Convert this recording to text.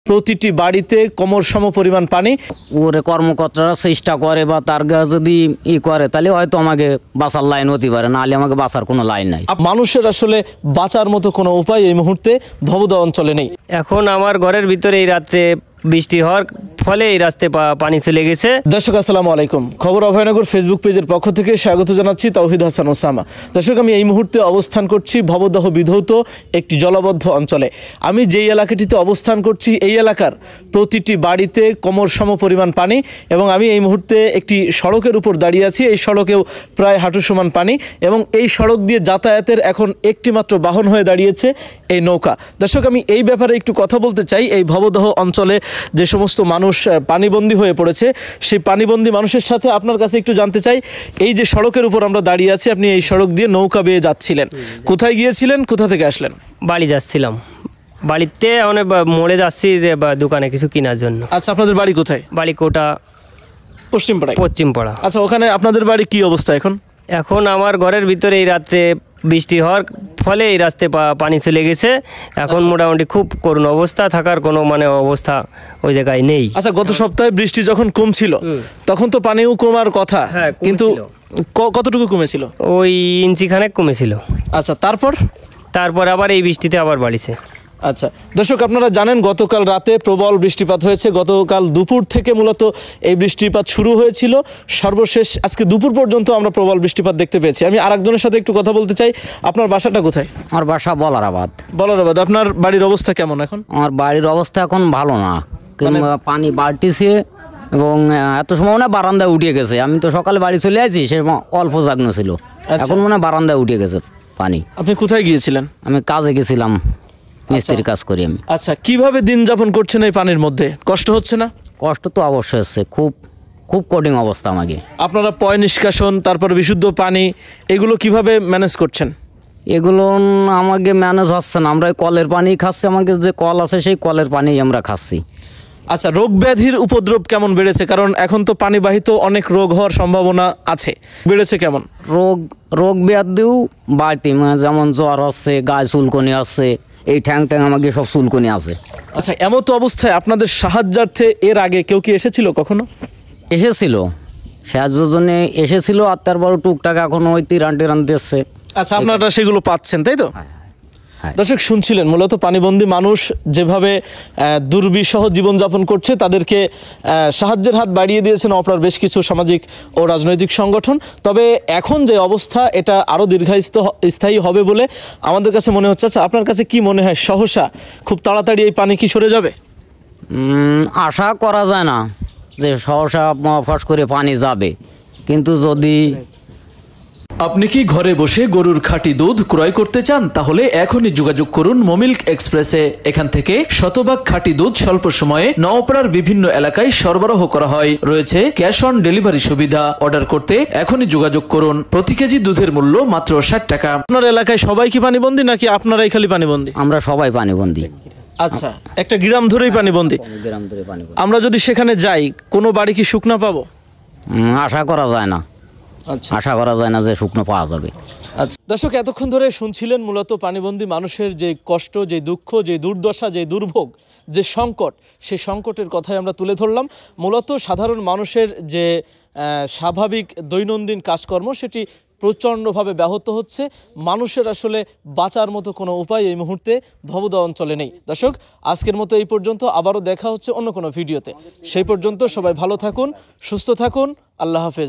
প্রতিটি বাড়িতে কোমর সম পরিমাণ পানি। ওরে কর্মকর্তারা চেষ্টা করে বা তার যদি করে তাহলে হয়তো আমাকে বাঁচার লাইন হতে পারে, নাহলে আমাকে বাঁচার কোনো লাইন নাই। মানুষের আসলে বাঁচার মতো কোনো উপায় এই মুহূর্তে ভবদহ অঞ্চলে নেই। এখন আমার ঘরের ভিতরে এই রাত্রে বৃষ্টি হওয়ার ফলে এই রাস্তায় পানি চলে গেছে। দর্শক আসসালামু আলাইকুম, খবর অভয়নগর ফেসবুক পেজের পক্ষ থেকে স্বাগত জানাচ্ছি তৌহিদ হাসান ওসামা। দর্শক, আমি এই মুহূর্তে অবস্থান করছি ভবদহ বিধৌত একটি জলবদ্ধ অঞ্চলে। আমি যেই এলাকাটিতে অবস্থান করছি এই এলাকার প্রতিটি বাড়িতে কোমর সম পরিমাণ পানি, এবং আমি এই মুহূর্তে একটি সড়কের উপর দাঁড়িয়ে আছি। এই সড়কেও প্রায় হাঁটু সমান পানি, এবং এই সড়ক দিয়ে যাতায়াতের এখন একটি মাত্র বাহন হয়ে দাঁড়িয়েছে এই নৌকা। দর্শক, আমি এই ব্যাপারে একটু কথা বলতে চাই। এই ভবদহ অঞ্চলে যে সমস্ত মানুষ পানিবন্দী হয়ে পড়েছে, সেই পানিবন্দী মানুষের সাথে আপনার কাছে একটু জানতে চাই। এই যে সড়কের উপর আমরা দাঁড়িয়ে আছি, আপনি এই সড়ক দিয়ে নৌকা বেয়ে যাচ্ছিলেন, কোথায় গিয়েছিলেন, কোথা থেকে আসলেন? বাড়ি যাচ্ছিলাম, বাড়িতে অনেক মোড়ে যাচ্ছি দোকানে কিছু কেনার জন্য। আচ্ছা, আপনাদের বাড়ি কোথায়? বাড়ি কোটা, পশ্চিমপাড়া। আচ্ছা, ওখানে আপনাদের বাড়ি কি অবস্থা এখন? এখন আমার ঘরের ভিতরে এই রাত্রে বৃষ্টি হওয়ার ফলে এই রাস্তায় পানি চলে গেছে। এখন মোটামুটি খুব করুণ অবস্থা, থাকার কোনো অবস্থা ওই জায়গায় নেই। আচ্ছা, গত সপ্তাহে বৃষ্টি যখন কমছিল তখন তো পানিও কমার কথা, কিন্তু কতটুকু কমেছিল? ওই ইঞ্চি খানেক কমেছিল। আচ্ছা, তারপর আবার এই বৃষ্টিতে আবার বাড়িছে। আচ্ছা দর্শক, আপনারা জানেন গতকাল রাতে প্রবল বৃষ্টিপাত হয়েছে। গতকাল দুপুর থেকে মূলত এই বৃষ্টিপাত শুরু হয়েছিল, সর্বশেষ আজকে দুপুর পর্যন্ত আমরা প্রবল বৃষ্টিপাত দেখতে পেয়েছি। আমি আরেকজনের সাথে একটু কথা বলতে চাই। আপনার বাসাটা কোথায়? আমার বাসা বলারাবাদ। আপনার বাড়ির অবস্থা কেমন এখন? আমার বাড়ির অবস্থা এখন ভালো না, পানি বাড়তেছে এবং এত সময় না বারান্দায় উঠে গেছে। আমি তো সকালে বাড়ি চলে আসি, সে অল্প জাগ্ন ছিল, এখন মনে বারান্দায় উঠে গেছে পানি। আপনি কোথায় গিয়েছিলেন? আমি কাজে গেছিলাম, মিস্ত্রির কাজ করি আমি। আচ্ছা, কিভাবে দিন যাপন করছেন এই পানির মধ্যে? কষ্ট হচ্ছে না? কষ্ট তো অবশ্যই হচ্ছে, খুব খুব কঠিন অবস্থা আমাকে। আপনারা পয় নিষ্কাশন, তারপর বিশুদ্ধ পানি, এগুলো কিভাবে ম্যানেজ করছেন? এগুলো আমাকে ম্যানেজ হচ্ছে না, আমরা কলের পানি খাচ্ছি, আমাকে যে কল আছে সেই কলের পানি আমরা খাচ্ছি। আচ্ছা, রোগ ব্যাধির উপদ্রব কেমন বেড়েছে? কারণ এখন তো পানিবাহিত অনেক রোগ হওয়ার সম্ভাবনা আছে, বেড়েছে কেমন? রোগ ব্যাধিও বাড়তি, যেমন জ্বর হচ্ছে, গায়ে চুলকনি আসছে, এই ঠ্যাং আমাকে সব চুলকনি আছে। আচ্ছা, এমন তো অবস্থায় আপনাদের সাহায্যার্থে এর আগে কেউ কি এসেছিল কখনো? এসেছিল, সাহায্যের জন্য এসেছিল, আর তারপর টুকটাক এখন ওই তিরান দিচ্ছে। আচ্ছা, আপনারা সেগুলো পাচ্ছেন, তাই তো? দর্শক, শুনছিলেন মূলত পানিবন্দী মানুষ যেভাবে দুর্বিষহ জীবনযাপন করছে, তাদেরকে সাহায্যের হাত বাড়িয়ে দিয়েছেন অপরার বেশ কিছু সামাজিক ও রাজনৈতিক সংগঠন। তবে এখন যে অবস্থা, এটা আরও দীর্ঘস্থায়ী হবে বলে আমাদের কাছে মনে হচ্ছে। আচ্ছা, আপনার কাছে কি মনে হয়, সহসা খুব তাড়াতাড়ি এই পানি কি সরে যাবে? আশা করা যায় না যে সহসা ফস করে পানি যাবে, কিন্তু যদি আপনি কি ঘরে বসে গরুর খাঁটি দুধ ক্রয় করতে চান? তাহলে এখনই যোগাযোগ করুন মোমিল্ক এক্সপ্রেসে। এখান থেকে শতভাগ খাঁটি দুধ স্বল্প সময়ে নওপাড়ার বিভিন্ন এলাকায় সরবরাহ করা হয়। রয়েছে ক্যাশ অন ডেলিভারি সুবিধা। অর্ডার করতে এখনই যোগাযোগ করুন। প্রতি কেজি দুধের মূল্য মাত্র 60 টাকা। আপনার এলাকায় সবাই কি পানিবন্দী, নাকি আপনারাই খালি পানিবন্দী? আমরা সবাই পানিবন্দী। আচ্ছা, একটা গ্রাম ধরেই পানিবন্দী। আমরা যদি সেখানে যাই, কোনো বাড়ি কি শুকনা পাবো? আশা করা যায় না। আচ্ছা, আশা করা যায় না যে শুকনো পাওয়া যাবে। আচ্ছা দর্শক, এতক্ষণ ধরে শুনছিলেন মূলত পানিবন্দী মানুষের যে কষ্ট, যে দুঃখ, যে দুর্দশা, যে দুর্ভোগ, যে সংকট, সেই সংকটের কথাই আমরা তুলে ধরলাম। মূলত সাধারণ মানুষের যে স্বাভাবিক দৈনন্দিন কাজকর্ম, সেটি প্রচণ্ডভাবে ব্যাহত হচ্ছে। মানুষের আসলে বাঁচার মতো কোনো উপায় এই মুহূর্তে ভবদহ অঞ্চলে নেই। দর্শক, আজকের মতো এই পর্যন্ত, আবারও দেখা হচ্ছে অন্য কোনো ভিডিওতে। সেই পর্যন্ত সবাই ভালো থাকুন, সুস্থ থাকুন, আল্লাহ হাফেজ।